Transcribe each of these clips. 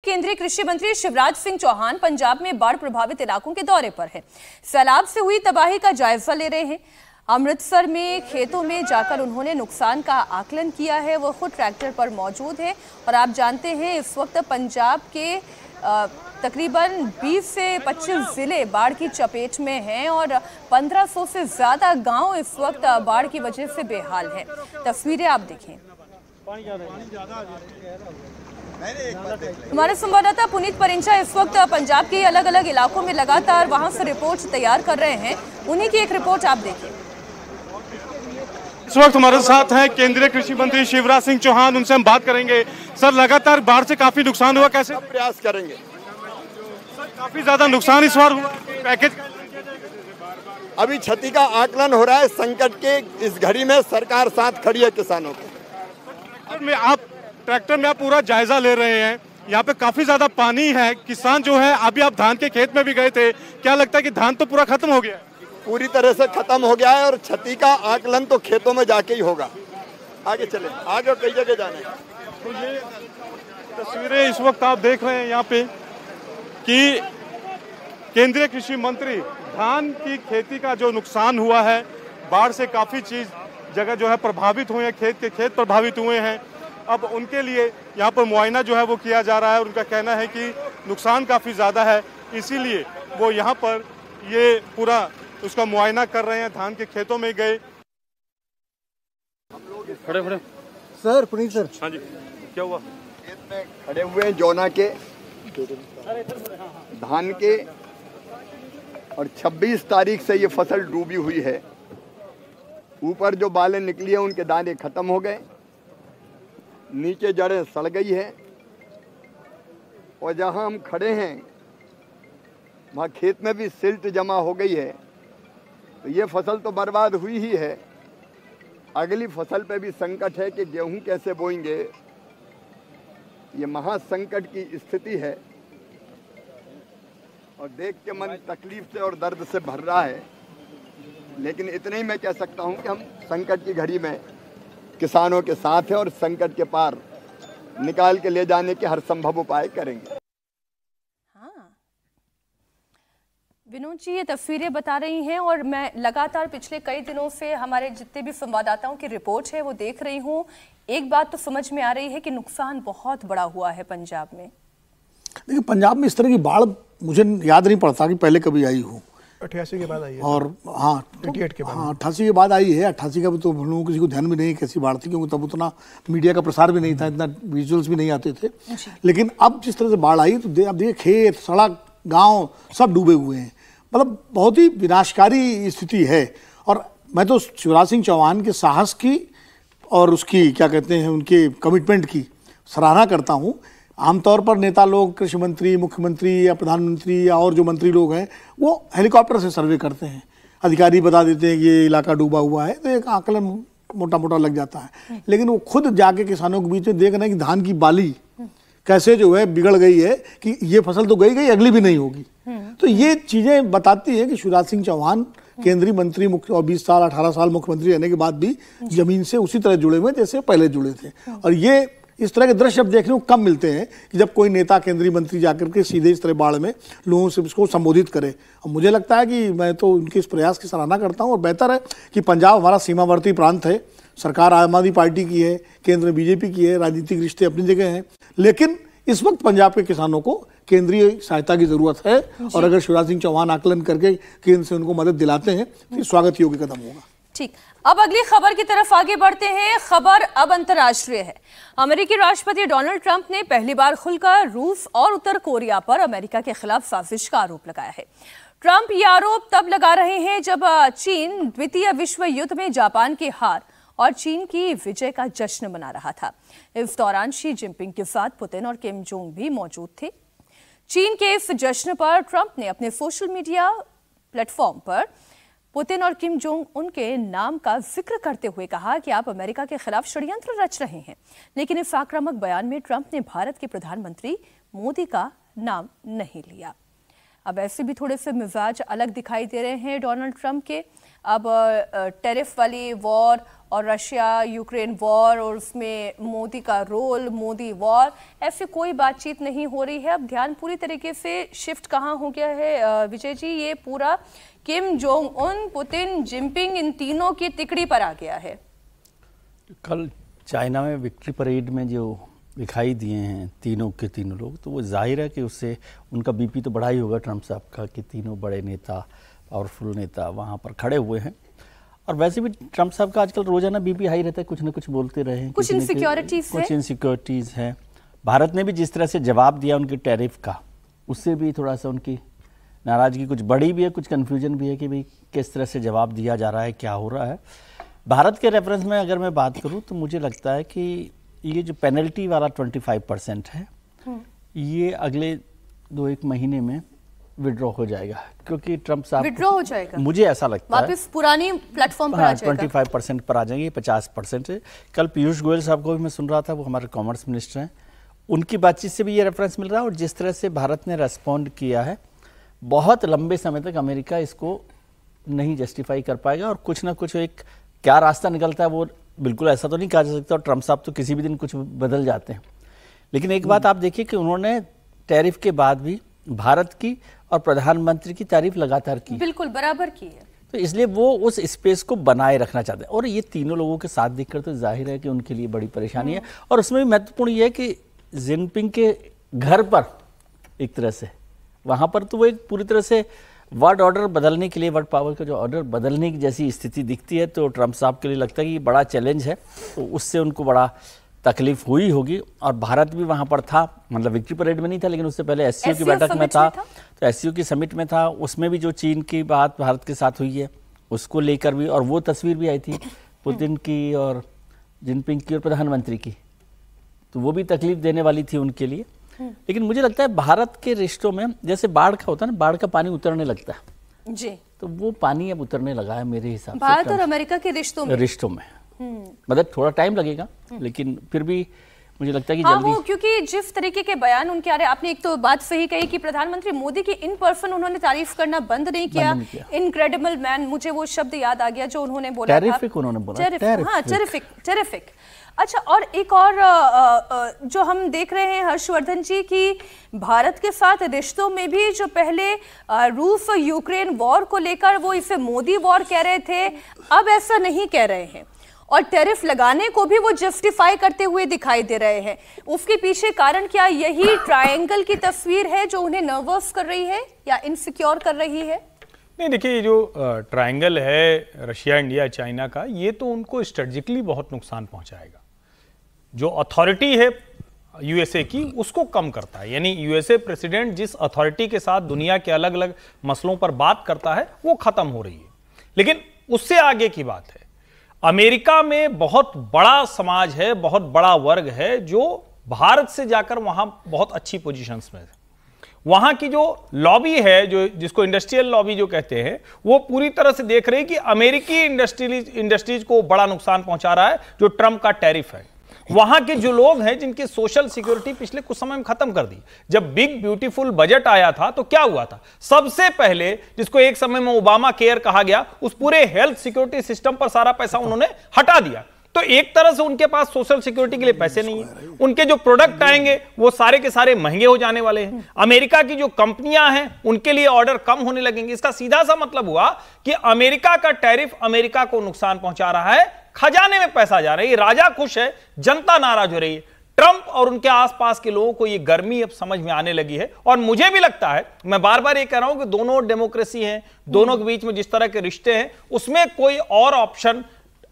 केंद्रीय कृषि मंत्री शिवराज सिंह चौहान पंजाब में बाढ़ प्रभावित इलाकों के दौरे पर हैं। सैलाब से हुई तबाही का जायजा ले रहे हैं। अमृतसर में खेतों में जाकर उन्होंने नुकसान का आकलन किया है। वो खुद ट्रैक्टर पर मौजूद है और आप जानते हैं इस वक्त पंजाब के तकरीबन 20 से 25 जिले बाढ़ की चपेट में हैं और 1500 से ज्यादा गांव इस वक्त बाढ़ की वजह से बेहाल हैं। तस्वीरें आप देखें। हमारे संवाददाता पुनीत परिंचा इस वक्त पंजाब के अलग अलग इलाकों में लगातार वहां से रिपोर्ट तैयार कर रहे हैं। उन्हीं की एक रिपोर्ट आप देखिए। इस वक्त हमारे साथ हैं केंद्रीय कृषि मंत्री शिवराज सिंह चौहान, उनसे हम बात करेंगे। सर, लगातार बाढ़ से काफी नुकसान हुआ, कैसे प्रयास करेंगे? सर, काफी ज्यादा नुकसान इस बार हुआ, पैकेज अभी क्षति का आकलन हो रहा है। संकट के इस घड़ी में सरकार साथ खड़ी है किसानों के। आप ट्रैक्टर में आप पूरा जायजा ले रहे हैं, यहाँ पे काफी ज्यादा पानी है। किसान जो है, अभी आप धान के खेत में भी गए थे, क्या लगता है कि धान तो पूरा खत्म हो गया है? पूरी तरह से खत्म हो गया है और क्षति का आकलन तो खेतों में जाके ही होगा। आगे चले, आगे कई जगह जाने। तो ये तस्वीरें इस वक्त आप देख रहे हैं यहाँ पे कि केंद्रीय कृषि मंत्री धान की खेती का जो नुकसान हुआ है, बाढ़ से काफी चीज जगह जो है प्रभावित हुए हैं, खेत प्रभावित हुए हैं। अब उनके लिए यहाँ पर मुआयना जो है वो किया जा रहा है। उनका कहना है कि नुकसान काफी ज्यादा है, इसीलिए वो यहाँ पर ये पूरा उसका मुआयना कर रहे हैं। धान के खेतों में गए। खड़े सर, पुनीत सर। हाँ जी, क्या हुआ? खेत में खड़े हुए हैं जोना के, धान के, और 26 तारीख से ये फसल डूबी हुई है। ऊपर जो बालें निकली है उनके दाने खत्म हो गए, नीचे जड़ें सड़ गई है और जहां हम खड़े हैं वहां खेत में भी सिल्ट जमा हो गई है। तो ये फसल तो बर्बाद हुई ही है। अगली फसल पे भी संकट है कि गेहूं कैसे बोएंगे। ये महासंकट की स्थिति है और देख के मन तकलीफ से और दर्द से भर रहा है। लेकिन इतना ही मैं कह सकता हूं कि हम संकट की घड़ी में किसानों के साथ हैं और संकट के पार निकाल के ले जाने के हर संभव उपाय करेंगे। विनोद जी, ये तस्वीरें बता रही हैं और मैं लगातार पिछले कई दिनों से हमारे जितने भी संवाददाताओं की रिपोर्ट है वो देख रही हूँ। एक बात तो समझ में आ रही है कि नुकसान बहुत बड़ा हुआ है पंजाब में। देखिए, पंजाब में इस तरह की बाढ़ मुझे याद नहीं पड़ता कि पहले कभी आई हो। 88 के बाद आई है। और हाँ, 88 के बाद। हाँ, 88 के बाद आई है। 88 का भी तो हम लोगों किसी को ध्यान भी नहीं कैसी बाढ़ थी, क्योंकि तब उतना मीडिया का प्रसार भी नहीं था, इतना विजुअल्स भी नहीं आते थे। लेकिन अब जिस तरह से बाढ़ आई तो अब देखिए खेत, सड़क, गांव सब डूबे हुए हैं। मतलब बहुत ही विनाशकारी स्थिति है। और मैं तो शिवराज सिंह चौहान के साहस की और उसकी क्या कहते हैं उनके कमिटमेंट की सराहना करता हूँ। आमतौर पर नेता लोग, कृषि मंत्री, मुख्यमंत्री या प्रधानमंत्री या और जो मंत्री लोग हैं, वो हेलीकॉप्टर से सर्वे करते हैं। अधिकारी बता देते हैं कि ये इलाका डूबा हुआ है, तो एक आकलन मोटा मोटा लग जाता है। लेकिन वो खुद जाके किसानों के बीच में देख रहे हैं कि धान की बाली कैसे जो है बिगड़ गई है, कि ये फसल तो गई अगली भी नहीं होगी। तो ये चीजें बताती है कि शिवराज सिंह चौहान केंद्रीय मंत्री मुख्य और 20 साल 18 साल मुख्यमंत्री रहने के बाद भी जमीन से उसी तरह जुड़े हुए जैसे पहले जुड़े थे। और ये इस तरह के दृश्य अब देखने को कम मिलते हैं कि जब कोई नेता, केंद्रीय मंत्री जाकर के सीधे इस तरह बाढ़ में लोगों से इसको संबोधित करे। और मुझे लगता है कि मैं तो उनके इस प्रयास की सराहना करता हूँ। और बेहतर है कि पंजाब हमारा सीमावर्ती प्रांत है, सरकार आम आदमी पार्टी की है, केंद्र बीजेपी की है, राजनीतिक रिश्ते अपनी जगह हैं, लेकिन इस वक्त पंजाब के किसानों को केंद्रीय सहायता की जरूरत है। और अगर शिवराज सिंह चौहान आकलन करके केंद्र से उनको मदद दिलाते हैं तो स्वागत योग्य कदम होगा। ठीक, अब अगली खबर की तरफ आगे बढ़ते हैं। खबर अब अंतर्राष्ट्रीय है। अमेरिकी राष्ट्रपति डोनाल्ड ट्रंप ने पहली बार खुलकर रूस और उत्तर कोरिया पर अमेरिका के खिलाफ साजिश का आरोप लगाया है। ट्रंप ये आरोप तब लगा रहे हैं जब चीन द्वितीय विश्व युद्ध में जापान की हार और चीन की विजय का जश्न मना रहा था। इस दौरान शी जिनपिंग के साथ पुतिन और किम जोंग भी मौजूद थे। चीन के इस जश्न पर ट्रंप ने अपने सोशल मीडिया प्लेटफॉर्म पर पुतिन और किम जोंग उनके नाम का जिक्र करते हुए कहा कि आप अमेरिका के खिलाफ षड्यंत्र रच रहे हैं। लेकिन इस आक्रामक बयान में ट्रंप ने भारत के प्रधानमंत्री मोदी का नाम नहीं लिया। अब ऐसे भी थोड़े से मिजाज अलग दिखाई दे रहे हैं डोनाल्ड ट्रंप के। अब टैरिफ वाली वॉर और रशिया यूक्रेन वॉर और उसमें मोदी का रोल, मोदी वॉर, ऐसे कोई बातचीत नहीं हो रही है। अब ध्यान पूरी तरीके से शिफ्ट कहाँ हो गया है विजय जी, ये पूरा Kim Jong Un, Putin, Jinping, इन तीनों की तिकड़ी पर आ गया है। कल चाइना में विक्ट्री परेड में जो दिखाई दिए हैं तीनों के तीनों लोग, तो वो जाहिर है कि उससे उनका बीपी तो बढ़ा ही होगा ट्रंप साहब का, कि तीनों बड़े नेता, पावरफुल नेता वहाँ पर खड़े हुए हैं। और वैसे भी ट्रंप साहब का आजकल रोजाना बीपी हाई रहता है, कुछ ना कुछ बोलते रहे हैं, कुछ इनसिक्योरिटीज हैं। भारत ने भी जिस तरह से जवाब दिया उनकी टैरिफ का, उससे भी थोड़ा सा उनकी नाराजगी कुछ बड़ी भी है, कुछ कन्फ्यूजन भी है कि भाई किस तरह से जवाब दिया जा रहा है, क्या हो रहा है। भारत के रेफरेंस में अगर मैं बात करूं तो मुझे लगता है कि ये जो पेनल्टी वाला 25% है, ये अगले 2-1 महीने में विड्रॉ हो जाएगा, क्योंकि ट्रंप साहब विड्रॉ हो जाएगा, मुझे ऐसा लगता है वापस पुरानी प्लेटफॉर्म पर आ जाएगा। 25% पर आ जाएंगे, 50% है। कल पीयूष गोयल साहब को भी मैं सुन रहा था, वो हमारे कॉमर्स मिनिस्टर हैं, उनकी बातचीत से भी ये रेफरेंस मिल रहा है। और जिस तरह से भारत ने रेस्पॉन्ड किया है, बहुत लंबे समय तक अमेरिका इसको नहीं जस्टिफाई कर पाएगा, और कुछ ना कुछ एक क्या रास्ता निकलता है वो बिल्कुल ऐसा तो नहीं कहा जा सकता। और ट्रंप साहब तो किसी भी दिन कुछ बदल जाते हैं। लेकिन एक बात आप देखिए कि उन्होंने टैरिफ के बाद भी भारत की और प्रधानमंत्री की तारीफ लगातार की, बिल्कुल बराबर की है। तो इसलिए वो उस स्पेस को बनाए रखना चाहते हैं। और ये तीनों लोगों के साथ देखकर तो जाहिर है कि उनके लिए बड़ी परेशानी है। और उसमें भी महत्वपूर्ण ये है कि जिनपिंग के घर पर एक तरह से, वहाँ पर तो वो एक पूरी तरह से वर्ल्ड ऑर्डर बदलने के लिए, वर्ल्ड पावर का जो ऑर्डर बदलने की जैसी स्थिति दिखती है, तो ट्रंप साहब के लिए लगता है कि ये बड़ा चैलेंज है, तो उससे उनको बड़ा तकलीफ हुई होगी। और भारत भी वहाँ पर था, मतलब विक्ट्री परेड में नहीं था, लेकिन उससे पहले एससीओ की बैठक में था, तो एससीओ की समिट में था, उसमें भी जो चीन की बात भारत के साथ हुई है उसको लेकर भी, और वो तस्वीर भी आई थी पुतिन की और जिनपिंग की और प्रधानमंत्री की, तो वो भी तकलीफ देने वाली थी उनके लिए। लेकिन मुझे लगता है भारत के रिश्तों में जैसे बाढ़ का होता है ना, बाढ़ का पानी उतरने लगता है जी, तो वो पानी अब उतरने लगा है मेरे हिसाब से भारत और अमेरिका के रिश्तों में। मतलब थोड़ा टाइम लगेगा, लेकिन फिर भी मुझे लगता है कि हाँ, जल्दी, क्योंकि जिस तरीके के बयान उनके आ रहे, आपने एक तो बात सही कही कि प्रधानमंत्री मोदी की इन पर्सन उन्होंने तारीफ करना बंद नहीं किया। इनक्रेडिबल मैन, मुझे वो शब्द याद आ गया जो उन्होंने बोला था, टेरिफिक उन्होंने बोला, टेरिफिक। अच्छा, और एक और जो हम देख रहे हैं हर्षवर्धन जी की भारत के साथ रिश्तों में भी जो पहले रूस और यूक्रेन वॉर को लेकर वो इसे मोदी वॉर कह रहे थे, अब ऐसा नहीं कह रहे हैं, और टैरिफ लगाने को भी वो जस्टिफाई करते हुए दिखाई दे रहे हैं। उसके पीछे कारण क्या यही ट्रायंगल की तस्वीर है जो उन्हें नर्वस कर रही है या इनसिक्योर कर रही है? नहीं, देखिए, ये जो ट्रायंगल है रशिया, इंडिया, चाइना का, ये तो उनको स्ट्रेटेजिकली बहुत नुकसान पहुंचाएगा। जो अथॉरिटी है यूएसए की उसको कम करता है, यानी यूएसए प्रेसिडेंट जिस अथॉरिटी के साथ दुनिया के अलग अलग मसलों पर बात करता है वो खत्म हो रही है। लेकिन उससे आगे की बात है, अमेरिका में बहुत बड़ा समाज है, बहुत बड़ा वर्ग है जो भारत से जाकर वहां बहुत अच्छी पोजीशंस में है। वहां की जो लॉबी है, जो जिसको इंडस्ट्रियल लॉबी जो कहते हैं, वो पूरी तरह से देख रही है कि अमेरिकी इंडस्ट्रीज को बड़ा नुकसान पहुंचा रहा है जो ट्रंप का टैरिफ है। वहां के जो लोग हैं जिनकी सोशल सिक्योरिटी पिछले कुछ समय में खत्म कर दी, जब बिग ब्यूटीफुल बजट आया था तो क्या हुआ था, सबसे पहले जिसको एक समय में ओबामा केयर कहा गया, उस पूरे हेल्थ सिक्योरिटी सिस्टम पर सारा पैसा उन्होंने हटा दिया। तो एक तरह से उनके पास सोशल सिक्योरिटी के लिए पैसे नहीं है, उनके जो प्रोडक्ट आएंगे वो सारे के सारे महंगे हो जाने वाले हैं। अमेरिका की जो कंपनियां हैं उनके लिए ऑर्डर कम होने लगेंगे। इसका सीधा सा मतलब हुआ कि अमेरिका का टैरिफ अमेरिका को नुकसान पहुंचा रहा है, खजाने में पैसा जा रहा है, राजा खुश है, जनता नाराज हो रही है। ट्रंप और उनके आसपास के लोगों को ये गर्मी अब समझ में आने लगी है। और मुझे भी लगता है, मैं बार बार ये कह रहा हूं कि दोनों डेमोक्रेसी हैं, दोनों के बीच में जिस तरह के रिश्ते हैं उसमें कोई और ऑप्शन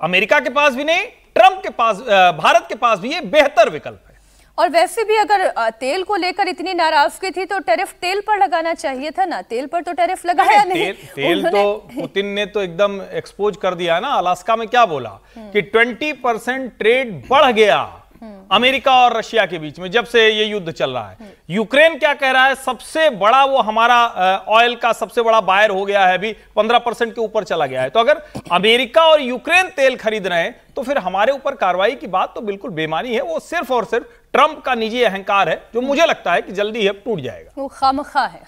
अमेरिका के पास भी नहीं, ट्रंप के पास, भारत के पास भी ये बेहतर विकल्प है। और वैसे भी अगर तेल को लेकर इतनी नाराजगी थी तो टैरिफ तेल पर लगाना चाहिए था ना, तेल पर तो टैरिफ लगाया नहीं। तेल तो पुतिन ने तो एकदम एक्सपोज कर दिया ना। अलास्का में क्या बोला कि 20% ट्रेड बढ़ गया अमेरिका और रशिया के बीच में जब से ये युद्ध चल रहा है। यूक्रेन क्या कह रहा है, सबसे बड़ा वो हमारा ऑयल का सबसे बड़ा बायर हो गया है, अभी 15% के ऊपर चला गया है। तो अगर अमेरिका और यूक्रेन तेल खरीद रहे हैं तो फिर हमारे ऊपर कार्रवाई की बात तो बिल्कुल बेमानी है। वो सिर्फ और सिर्फ ट्रंप का निजी अहंकार है जो मुझे लगता है कि जल्दी ही अब टूट जाएगा। वो खामखा है।